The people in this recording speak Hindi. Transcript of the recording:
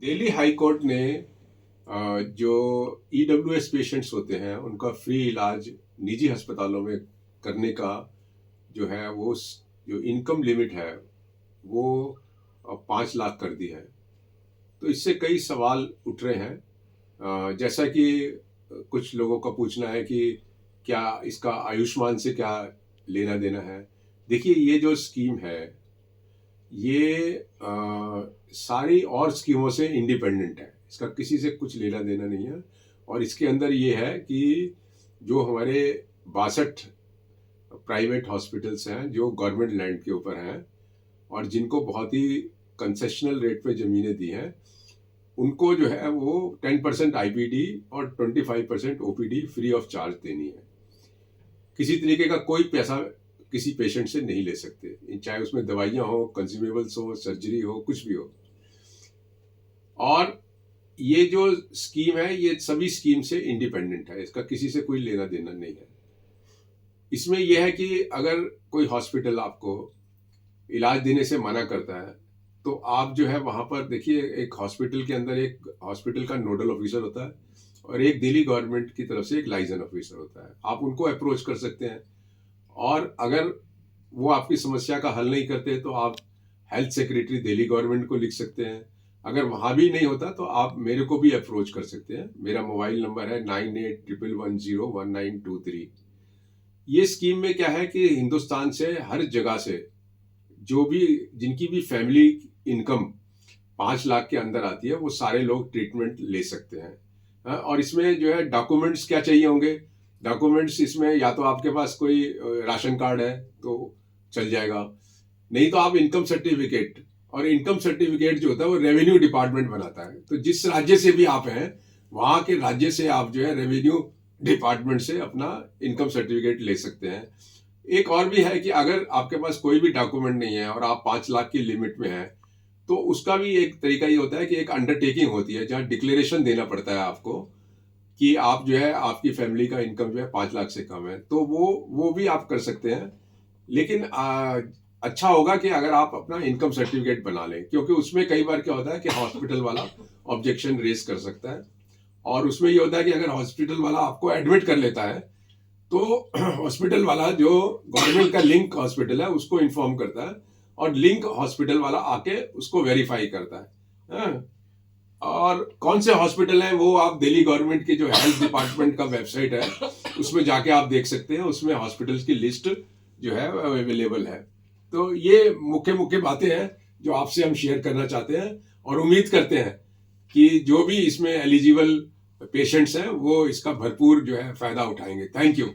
दिल्ली हाई कोर्ट ने जो ईडब्ल्यूएस पेशेंट्स होते हैं उनका फ्री इलाज निजी अस्पतालों में करने का जो है जो इनकम लिमिट है वो 5 लाख कर दी है। तो इससे कई सवाल उठ रहे हैं। जैसा कि कुछ लोगों का पूछना है कि क्या इसका आयुष्मान से क्या लेना देना है। देखिए, ये जो स्कीम है ये सारी और स्कीमों से इंडिपेंडेंट है। इसका किसी से कुछ लेना देना नहीं है। और इसके अंदर ये है कि जो हमारे 62 प्राइवेट हॉस्पिटल्स हैं जो गवर्नमेंट लैंड के ऊपर हैं और जिनको बहुत ही कंसेशनल रेट पे ज़मीनें दी हैं, उनको जो है वो 10% आईपीडी और 25% ओपीडी फ्री ऑफ चार्ज देनी है। किसी तरीके का कोई पैसा किसी पेशेंट से नहीं ले सकते, चाहे उसमें दवाइयाँ हो, कंज्यूमेबल्स हो, सर्जरी हो, कुछ भी हो। और ये जो स्कीम है ये सभी स्कीम से इंडिपेंडेंट है, इसका किसी से कोई लेना देना नहीं है। इसमें यह है कि अगर कोई हॉस्पिटल आपको इलाज देने से मना करता है तो आप जो है वहाँ पर देखिए, एक हॉस्पिटल के अंदर एक हॉस्पिटल का नोडल ऑफिसर होता है और एक दिल्ली गवर्नमेंट की तरफ से एक लाइजन ऑफिसर होता है। आप उनको अप्रोच कर सकते हैं और अगर वो आपकी समस्या का हल नहीं करते तो आप हेल्थ सेक्रेटरी दिल्ली गवर्नमेंट को लिख सकते हैं। अगर वहाँ भी नहीं होता तो आप मेरे को भी अप्रोच कर सकते हैं। मेरा मोबाइल नंबर है 9811011923। ये स्कीम में क्या है कि हिंदुस्तान से हर जगह से जो भी जिनकी भी फैमिली इनकम 5 लाख के अंदर आती है वो सारे लोग ट्रीटमेंट ले सकते हैं। और इसमें जो है डॉक्यूमेंट्स क्या चाहिए होंगे। डॉक्यूमेंट्स इसमें या तो आपके पास कोई राशन कार्ड है तो चल जाएगा, नहीं तो आप इनकम सर्टिफिकेट, और इनकम सर्टिफिकेट जो होता है वो रेवेन्यू डिपार्टमेंट बनाता है। तो जिस राज्य से भी आप हैं वहाँ के राज्य से आप जो है रेवेन्यू डिपार्टमेंट से अपना इनकम सर्टिफिकेट ले सकते हैं। एक और भी है कि अगर आपके पास कोई भी डॉक्यूमेंट नहीं है और आप 5 लाख की लिमिट में हैं तो उसका भी एक तरीका ये होता है कि एक अंडरटेकिंग होती है जहाँ डिक्लेरेशन देना पड़ता है आपको कि आप जो है आपकी फैमिली का इनकम जो है 5 लाख से कम है। तो वो भी आप कर सकते हैं। लेकिन अच्छा होगा कि अगर आप अपना इनकम सर्टिफिकेट बना लें, क्योंकि उसमें कई बार क्या होता है कि हॉस्पिटल वाला ऑब्जेक्शन रेज कर सकता है। और उसमें ये होता है कि अगर हॉस्पिटल वाला आपको एडमिट कर लेता है तो हॉस्पिटल वाला जो गवर्नमेंट का लिंक हॉस्पिटल है उसको इन्फॉर्म करता है और लिंक हॉस्पिटल वाला आके उसको वेरीफाई करता है। और कौन से हॉस्पिटल हैं वो आप दिल्ली गवर्नमेंट के जो हेल्थ डिपार्टमेंट का वेबसाइट है उसमें जाके आप देख सकते हैं। उसमें हॉस्पिटल्स की लिस्ट जो है अवेलेबल है। तो ये मुख्य मुख्य बातें हैं जो आपसे हम शेयर करना चाहते हैं और उम्मीद करते हैं कि जो भी इसमें एलिजिबल पेशेंट्स हैं वो इसका भरपूर जो है फायदा उठाएंगे। Thank you.